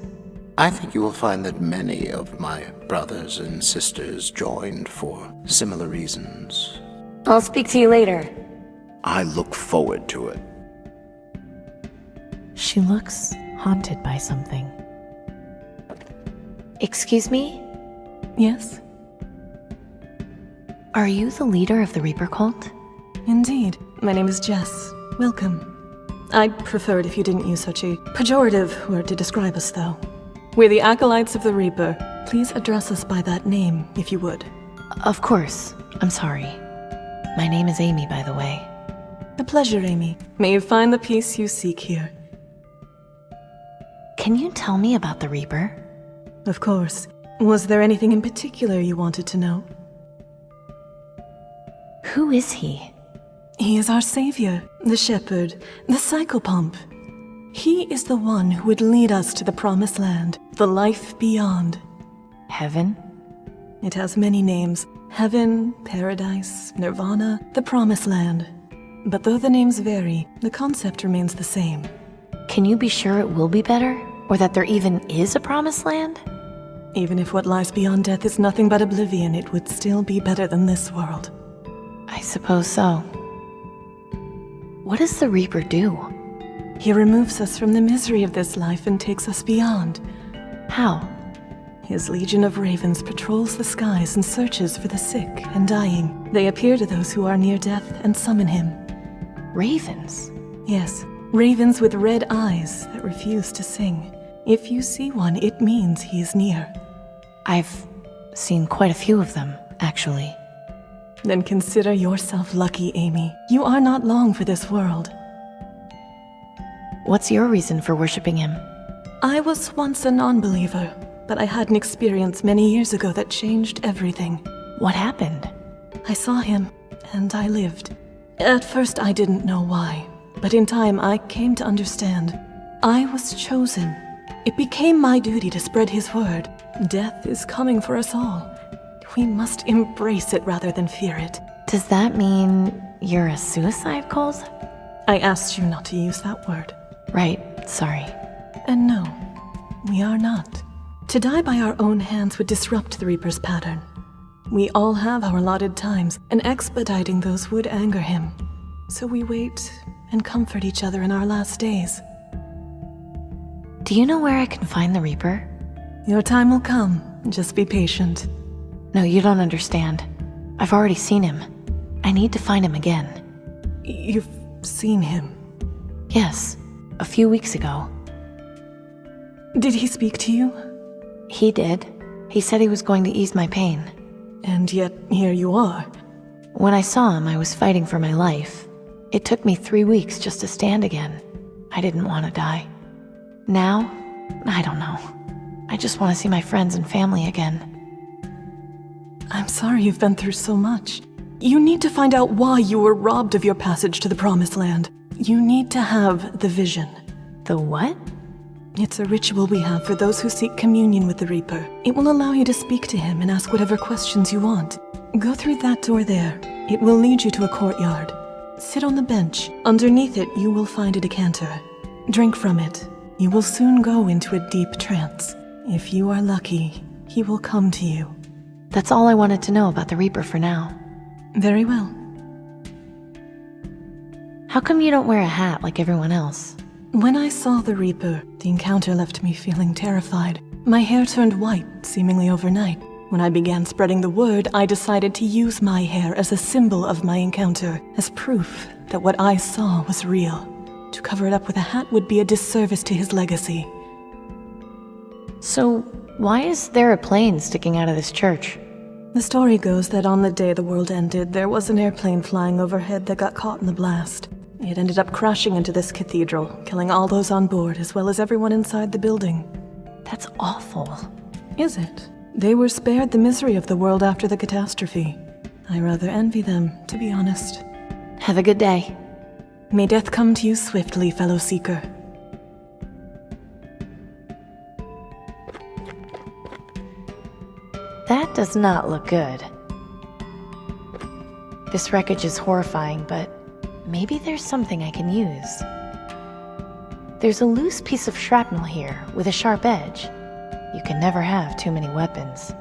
I think you will find that many of my brothers and sisters joined for similar reasons. I'll speak to you later. I look forward to it. She looks haunted by something. Excuse me? Yes? Are you the leader of the Reaper cult? Indeed. My name is Jess. Welcome. I'd prefer it if you didn't use such a pejorative word to describe us, though. We're the Acolytes of the Reaper. Please address us by that name, if you would. Of course. I'm sorry. My name is Amy, by the way. A pleasure, Amy. May you find the peace you seek here. Can you tell me about the Reaper? Of course. Was there anything in particular you wanted to know? Who is he? He is our savior, the shepherd, the psychopomp. He is the one who would lead us to the promised land, the life beyond. Heaven? It has many names. Heaven, paradise, nirvana, the promised land. But though the names vary, the concept remains the same. Can you be sure it will be better? Or that there even is a promised land? Even if what lies beyond death is nothing but oblivion, it would still be better than this world. I suppose so. What does the Reaper do? He removes us from the misery of this life and takes us beyond. How? His legion of ravens patrols the skies and searches for the sick and dying. They appear to those who are near death and summon him. Ravens? Yes, ravens with red eyes that refuse to sing. If you see one, it means he is near. I've seen quite a few of them, actually. Then consider yourself lucky, Amy. You are not long for this world. What's your reason for worshipping him? I was once a non-believer, but I had an experience many years ago that changed everything. What happened? I saw him, and I lived. At first I didn't know why, but in time I came to understand. I was chosen. It became my duty to spread his word. Death is coming for us all. We must embrace it rather than fear it. Does that mean you're a suicide cult? I asked you not to use that word. Right, sorry. And no, we are not. To die by our own hands would disrupt the Reaper's pattern. We all have our allotted times, and expediting those would anger him. So we wait and comfort each other in our last days. Do you know where I can find the Reaper? Your time will come. Just be patient. No, you don't understand. I've already seen him. I need to find him again. You've seen him? Yes, a few weeks ago. Did he speak to you? He did. He said he was going to ease my pain. And yet, here you are. When I saw him, I was fighting for my life. It took me 3 weeks just to stand again. I didn't want to die. Now, I don't know. I just want to see my friends and family again. I'm sorry you've been through so much. You need to find out why you were robbed of your passage to the Promised Land. You need to have the vision. The what? It's a ritual we have for those who seek communion with the Reaper. It will allow you to speak to him and ask whatever questions you want. Go through that door there. It will lead you to a courtyard. Sit on the bench. Underneath it, you will find a decanter. Drink from it. You will soon go into a deep trance. If you are lucky, he will come to you. That's all I wanted to know about the Reaper for now. Very well. How come you don't wear a hat like everyone else? When I saw the Reaper, the encounter left me feeling terrified. My hair turned white, seemingly overnight. When I began spreading the word, I decided to use my hair as a symbol of my encounter, as proof that what I saw was real. To cover it up with a hat would be a disservice to his legacy. So, why is there a plane sticking out of this church? The story goes that on the day the world ended, there was an airplane flying overhead that got caught in the blast. It ended up crashing into this cathedral, killing all those on board as well as everyone inside the building. That's awful. Is it? They were spared the misery of the world after the catastrophe. I rather envy them, to be honest. Have a good day. May death come to you swiftly, fellow seeker. That does not look good. This wreckage is horrifying, but maybe there's something I can use. There's a loose piece of shrapnel here with a sharp edge. You can never have too many weapons.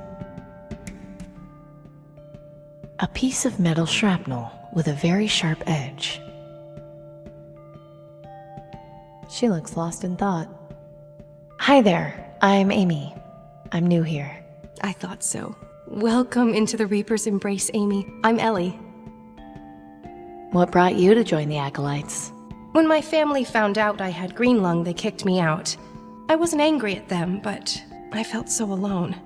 A piece of metal shrapnel with a very sharp edge. She looks lost in thought. Hi there, I'm Amy. I'm new here. I thought so. Welcome into the Reaper's embrace, Amy. I'm Ellie. What brought you to join the Acolytes? When my family found out I had green lung, they kicked me out. I wasn't angry at them, but I felt so alone.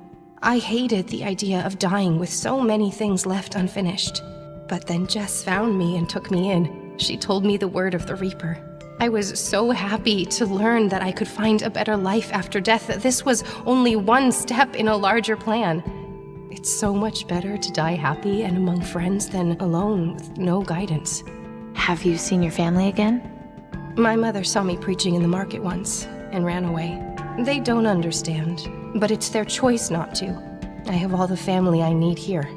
I hated the idea of dying with so many things left unfinished. But then Jess found me and took me in. She told me the word of the Reaper. I was so happy to learn that I could find a better life after death, that this was only one step in a larger plan. It's so much better to die happy and among friends than alone with no guidance. Have you seen your family again? My mother saw me preaching in the market once and ran away. They don't understand, but it's their choice not to. I have all the family I need here.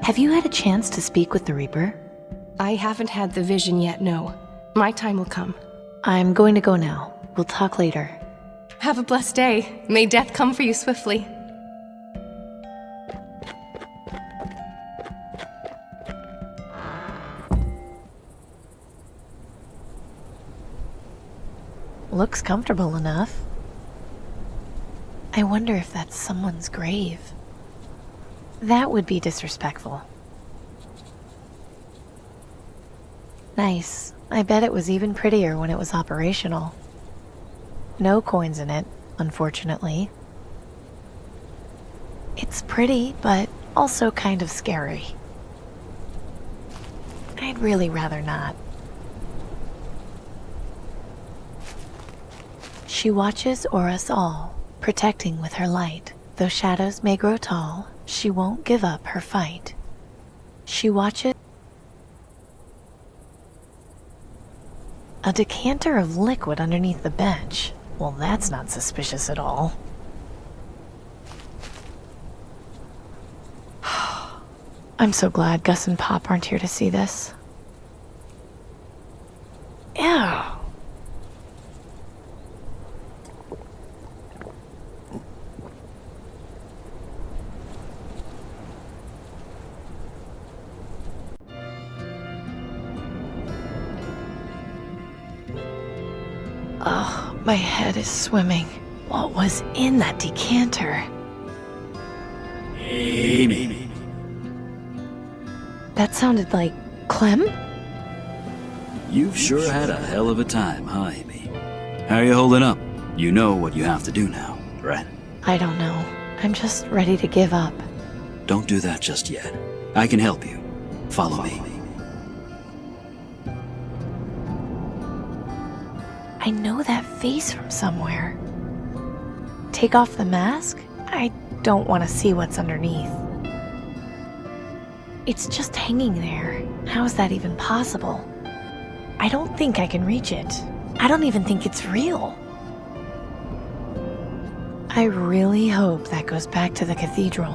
Have you had a chance to speak with the Reaper? I haven't had the vision yet, no. My time will come. I'm going to go now. We'll talk later. Have a blessed day. May death come for you swiftly. Looks comfortable enough. I wonder if that's someone's grave. That would be disrespectful. Nice. I bet it was even prettier when it was operational. No coins in it, unfortunately. It's pretty, but also kind of scary. I'd really rather not. She watches o'er us all, protecting with her light. Though shadows may grow tall, she won't give up her fight. She watches. A decanter of liquid underneath the bench. Well, that's not suspicious at all. I'm so glad Gus and Pop aren't here to see this. Ew. Oh, my head is swimming. What was in that decanter? Amy. That sounded like Clem? You've sure had a hell of a time, huh, Amy? How are you holding up? You know what you have to do now, right? I don't know. I'm just ready to give up. Don't do that just yet. I can help you. Follow me. I know that face from somewhere. Take off the mask? I don't want to see what's underneath. It's just hanging there. How is that even possible? I don't think I can reach it. I don't even think it's real. I really hope that goes back to the cathedral.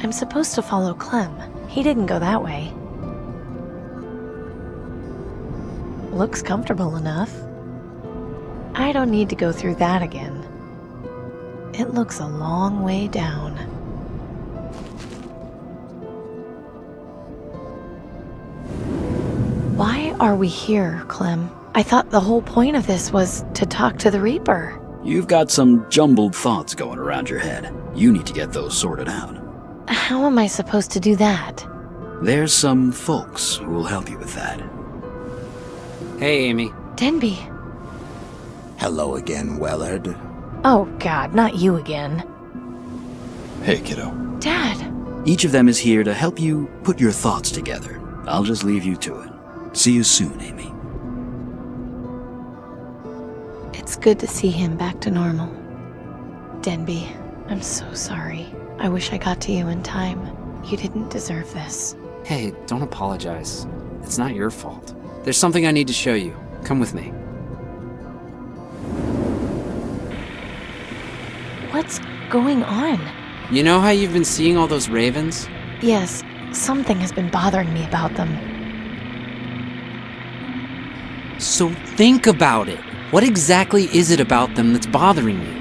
I'm supposed to follow Clem. He didn't go that way. Looks comfortable enough. I don't need to go through that again. It looks a long way down. Why are we here, Clem? I thought the whole point of this was to talk to the Reaper. You've got some jumbled thoughts going around your head. You need to get those sorted out. How am I supposed to do that? There's some folks who will help you with that. Hey, Amy. Denby. Hello again, Wellard. Oh God, not you again. Hey, kiddo. Dad. Each of them is here to help you put your thoughts together. I'll just leave you to it. See you soon, Amy. It's good to see him back to normal. Denby, I'm so sorry. I wish I got to you in time. You didn't deserve this. Hey, don't apologize. It's not your fault. There's something I need to show you. Come with me. What's going on? You know how you've been seeing all those ravens? Yes, something has been bothering me about them. So think about it. What exactly is it about them that's bothering you?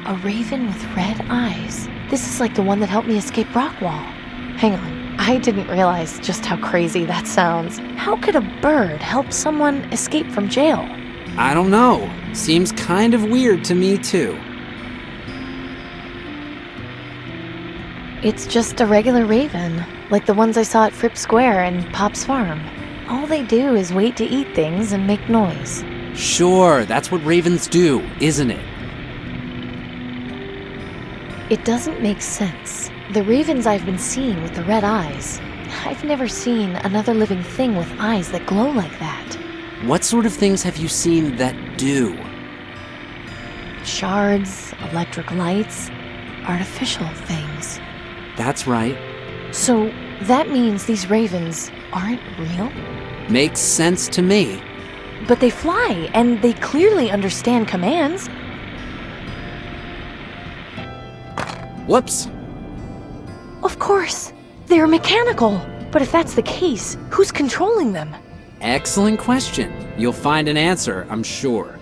A raven with red eyes. This is like the one that helped me escape Rockwall. Hang on, I didn't realize just how crazy that sounds. How could a bird help someone escape from jail? I don't know. Seems kind of weird to me, too. It's just a regular raven, like the ones I saw at Fripp Square and Pop's Farm. All they do is wait to eat things and make noise. Sure, that's what ravens do, isn't it? It doesn't make sense. The ravens I've been seeing with the red eyes, I've never seen another living thing with eyes that glow like that. What sort of things have you seen that do? Shards, electric lights, artificial things. That's right. So that means these ravens aren't real? Makes sense to me. But they fly, and they clearly understand commands. Whoops. Of course. They're mechanical. But if that's the case, who's controlling them? Excellent question. You'll find an answer, I'm sure.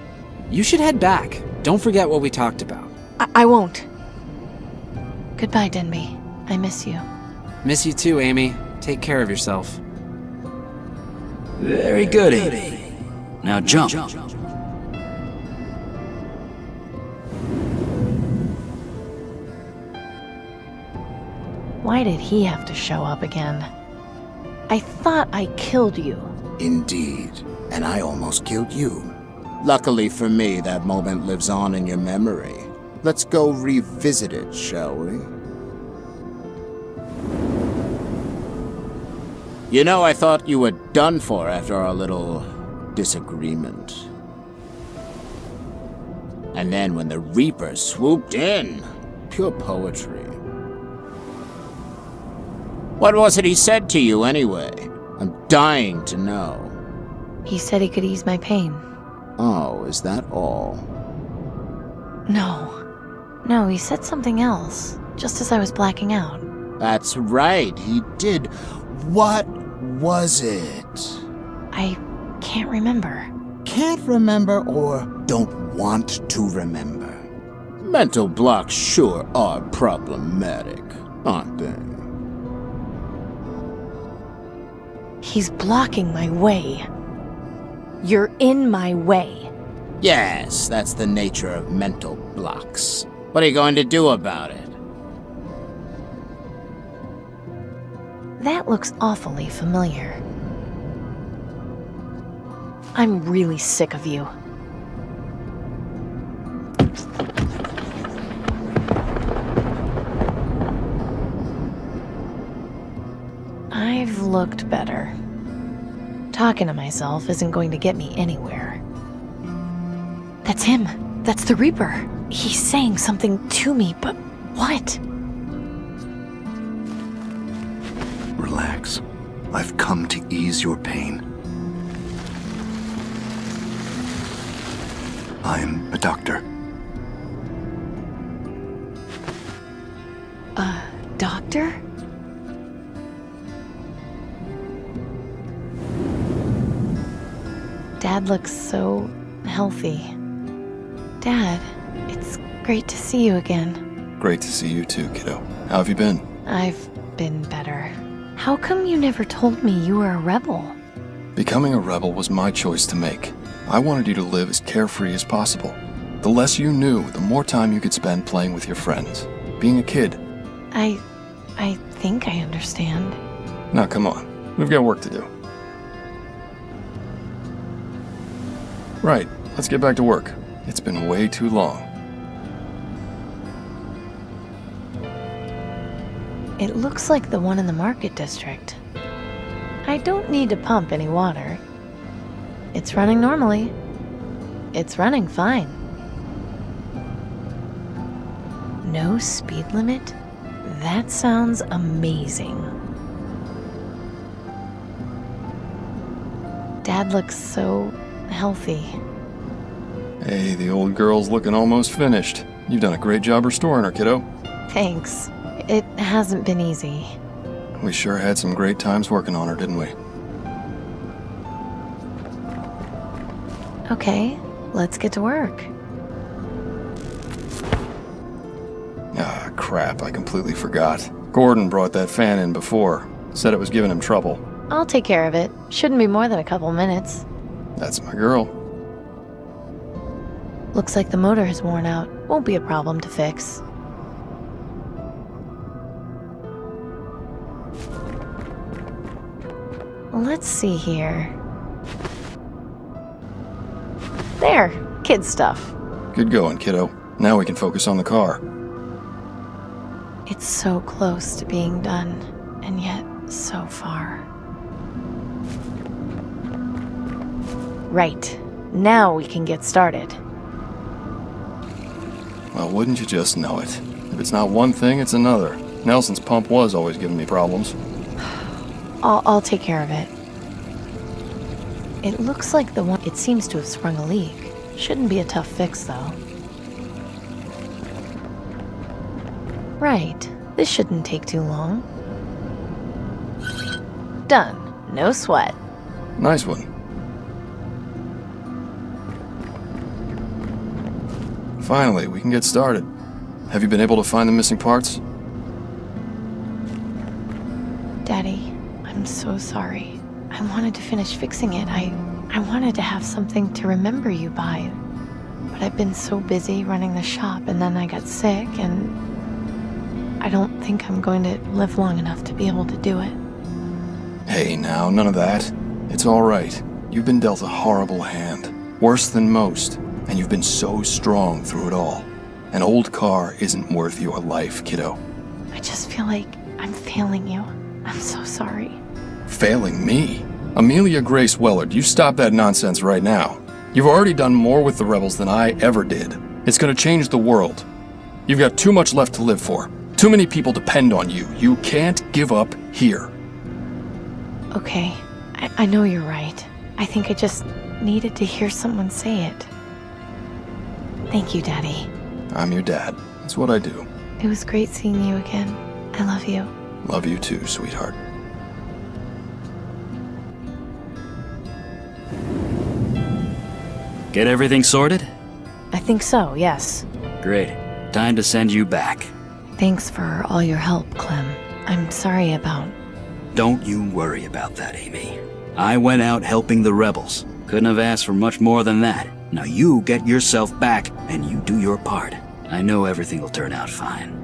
You should head back. Don't forget what we talked about. I won't. Goodbye, Denby. I miss you. Miss you too, Amy. Take care of yourself. Very good, Amy. Now jump. Why did he have to show up again? I thought I killed you. Indeed. And I almost killed you. Luckily for me, that moment lives on in your memory. Let's go revisit it, shall we? You know, I thought you were done for after our little disagreement. And then when the Reaper swooped in, pure poetry. What was it he said to you, anyway? I'm dying to know. He said he could ease my pain. Oh, is that all? No, he said something else, just as I was blacking out. That's right, he did. What was it? I can't remember. Can't remember or don't want to remember? Mental blocks sure are problematic, aren't they? He's blocking my way. You're in my way. Yes, that's the nature of mental blocks. What are you going to do about it? That looks awfully familiar. I'm really sick of you. I've looked better. Talking to myself isn't going to get me anywhere. That's him. That's the Reaper. He's saying something to me, but what? Relax. I've come to ease your pain. I'm a doctor. A doctor? Dad looks so healthy. Dad, it's great to see you again. Great to see you too, kiddo. How have you been? I've been better. How come you never told me you were a rebel? Becoming a rebel was my choice to make. I wanted you to live as carefree as possible. The less you knew, the more time you could spend playing with your friends. Being a kid. I think I understand. Now come on, we've got work to do. Right, let's get back to work. It's been way too long. It looks like the one in the market district. I don't need to pump any water. It's running normally. It's running fine. No speed limit? That sounds amazing. Dad looks so healthy. Hey, the old girl's looking almost finished. You've done a great job restoring her, kiddo. Thanks. It hasn't been easy. We sure had some great times working on her, didn't we? Okay, let's get to work. Ah, crap, I completely forgot. Gordon brought that fan in before. Said it was giving him trouble. I'll take care of it. Shouldn't be more than a couple minutes. That's my girl. Looks like the motor has worn out. Won't be a problem to fix. Let's see here. There, kid stuff. Good going, kiddo. Now we can focus on the car. It's so close to being done, and yet so far. Right. Now we can get started. Well, wouldn't you just know it? If it's not one thing, it's another. Nelson's pump was always giving me problems. I'll take care of it. It looks like the one... It seems to have sprung a leak. Shouldn't be a tough fix, though. Right. This shouldn't take too long. Done. No sweat. Nice one. Finally, we can get started. Have you been able to find the missing parts? Daddy, I'm so sorry. I wanted to finish fixing it. I wanted to have something to remember you by. But I've been so busy running the shop, and then I got sick, and I don't think I'm going to live long enough to be able to do it. Hey, now, none of that. It's all right. You've been dealt a horrible hand. Worse than most. And you've been so strong through it all. An old car isn't worth your life, kiddo. I just feel like I'm failing you. I'm so sorry. Failing me? Amelia Grace Wellard, you stop that nonsense right now. You've already done more with the rebels than I ever did. It's gonna change the world. You've got too much left to live for. Too many people depend on you. You can't give up here. Okay, I know you're right. I think I just needed to hear someone say it. Thank you, Daddy. I'm your dad. That's what I do. It was great seeing you again. I love you. Love you too, sweetheart. Get everything sorted? I think so, yes. Great. Time to send you back. Thanks for all your help, Clem. I'm sorry about... Don't you worry about that, Amy. I went out helping the rebels. Couldn't have asked for much more than that. Now you get yourself back, and you do your part. I know everything will turn out fine.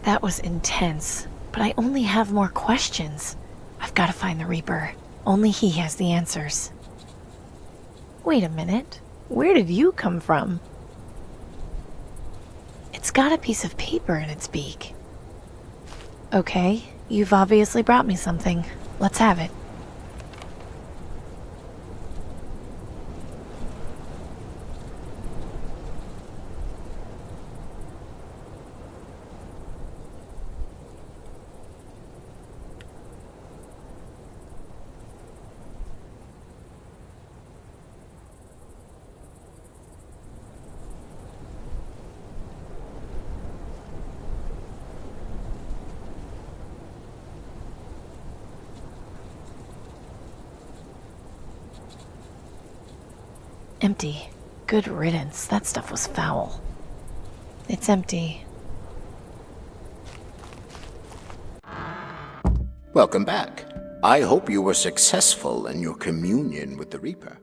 That was intense, but I only have more questions. I've got to find the Reaper. Only he has the answers. Wait a minute. Where did you come from? It's got a piece of paper in its beak. Okay, you've obviously brought me something. Let's have it. Empty. Good riddance. That stuff was foul. It's empty. Welcome back. I hope you were successful in your communion with the Reaper.